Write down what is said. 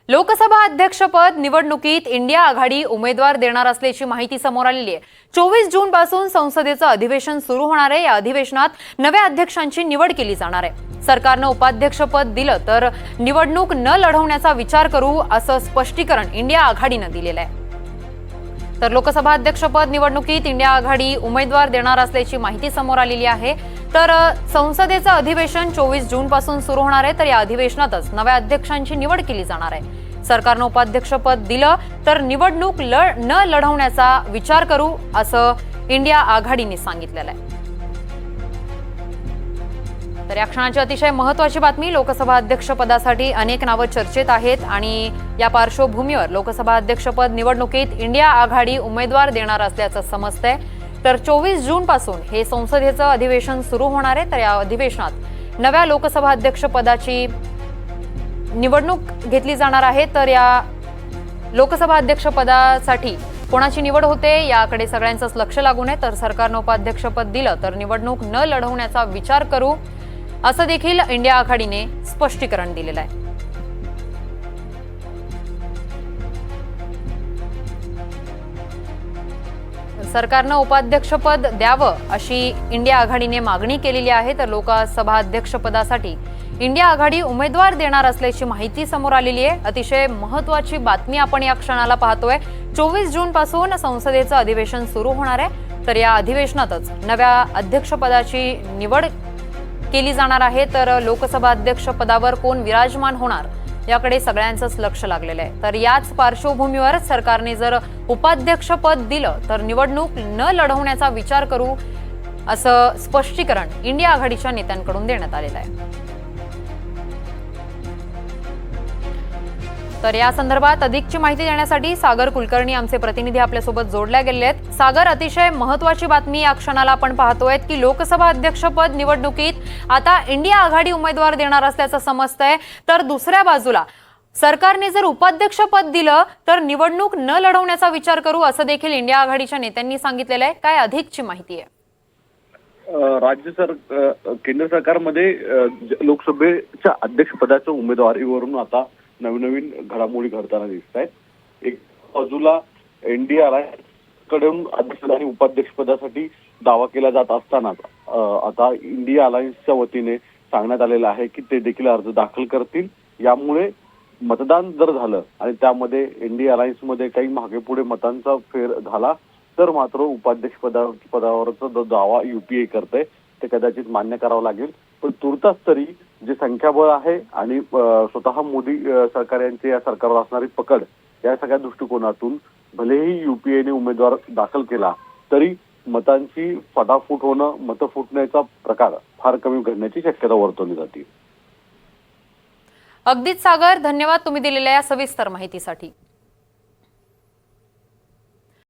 लोकसभा अध्यक्षपद निवडणुकीत इंडिया आघाडी उमेदवार देणार असल्याची माहिती समोर आलेली आहे। 24 जून पासून संसदेचं अधिवेशन सुरू होणार आहे। या अधिवेशनात नव्या अध्यक्षांची निवड केली जाणार आहे। सरकारनं उपाध्यक्षपद दिलं तर निवडणूक न लढवण्याचा विचार करू असं स्पष्टीकरण इंडिया आघाडीनं दिलेलं आहे। तर लोकसभा अध्यक्षपद निवडणुकीत इंडिया आघाडी उमेदवार देणार असल्याची माहिती समोर आलेली आहे। तर संसदेचं अधिवेशन 24 जून पासून सुरू होणार आहे। तर या अधिवेशनातच नव्या अध्यक्षांची निवड केली जाणार आहे। सरकारनं उपाध्यक्षपद दिलं तर निवडणूक न लढवण्याचा विचार करू असं इंडिया आघाडीने सांगितलेलं आहे। तर या क्षणाची अतिशय महत्त्वाची बातमी, लोकसभा अध्यक्षपदासाठी अनेक नावं चर्चेत आहेत आणि या पार्श्वभूमीवर लोकसभा अध्यक्षपद निवडणुकीत इंडिया आघाडी उमेदवार देणार असल्याचं समजतंय। तर 24 जून पासून हे संसदेचं अधिवेशन सुरू होणार आहे। तर या अधिवेशनात नव्या लोकसभा अध्यक्षपदाची निवडणूक घेतली जाणार आहे। तर या लोकसभा अध्यक्षपदासाठी कोणाची निवड होते याकडे सगळ्यांचंच लक्ष लागून आहे। तर सरकारनं उपाध्यक्षपद दिलं तर निवडणूक न लढवण्याचा विचार करू असं देखील इंडिया आघाडीने स्पष्टीकरण दिलेलं आहे। सरकारनं उपाध्यक्षपद द्यावं अशी इंडिया आघाडीने मागणी केलेली आहे। तर लोकसभा अध्यक्षपदासाठी इंडिया आघाडी उमेदवार देणार असल्याची माहिती समोर आलेली आहे। अतिशय महत्त्वाची बातमी आपण या क्षणाला पाहतोय। 24 जून पासून संसदेचं अधिवेशन सुरू होणार आहे। तर या अधिवेशनातच नव्या अध्यक्षपदाची निवड केली जाणार आहे। तर लोकसभा अध्यक्षपदावर कोण विराजमान होणार याकडे सगळ्यांचंच लक्ष लागलेलं आहे। तर याच पार्श्वभूमीवर सरकारने जर उपाध्यक्षपद दिलं तर निवडणूक न लढवण्याचा विचार करू असं स्पष्टीकरण इंडिया आघाडीच्या नेत्यांकडून देण्यात आलेलं आहे। तर या संदर्भात अधिकची माहिती देण्यासाठी सागर कुलकर्णी आमचे प्रतिनिधी आपल्यासोबत जोडल्या गेले आहेत। सागर, अतिशय महत्त्वाची बातमी या क्षणाला आपण पाहतोय की लोकसभा अध्यक्षपद निवडणुकीत आता इंडिया आघाडी उमेदवार देणार असल्याचं समजतंय। तर दुसऱ्या बाजूला सरकारने जर उपाध्यक्षपद दिलं तर निवडणूक न लढवण्याचा विचार करू असं देखील इंडिया आघाडीच्या नेत्यांनी सांगितलेलं आहे। काय अधिकची माहिती आहे? केंद्र सरकारमध्ये लोकसभेच्या अध्यक्षपदाच्या उमेदवारीवरून आता नवीन घडामोडी घडताना दिसत आहेत। एक बाजूला इंडिया अलायन्सकडून अध्यक्ष आणि उपाध्यक्षपदासाठी दावा केला जात असताना आता इंडिया अलायन्सच्या वतीने सांगण्यात आलेलं आहे की ते देखील अर्ज दाखल करतील। यामुळे मतदान जर झालं आणि त्यामध्ये इंडिया अलायन्समध्ये काही मागे पुढे मतांचा फेर झाला तर मात्र उपाध्यक्षपदावरचा जो दावा युपीए करते ते कदाचित मान्य करावं लागेल। पण तुर्तास तरी जे संख्याबळ आहे आणि स्वतः मोदी सरकार यांचे या सरकारवर असणारी पकड, या सगळ्या दृष्टिकोनातून भलेही युपीएने उमेदवार दाखल केला तरी मतांची फटाफूट होणं, मतं फुटण्याचा प्रकार फार कमी घडण्याची शक्यता वर्तवली जाते। अगदीच सागर, धन्यवाद तुम्ही दिलेल्या या सविस्तर माहितीसाठी।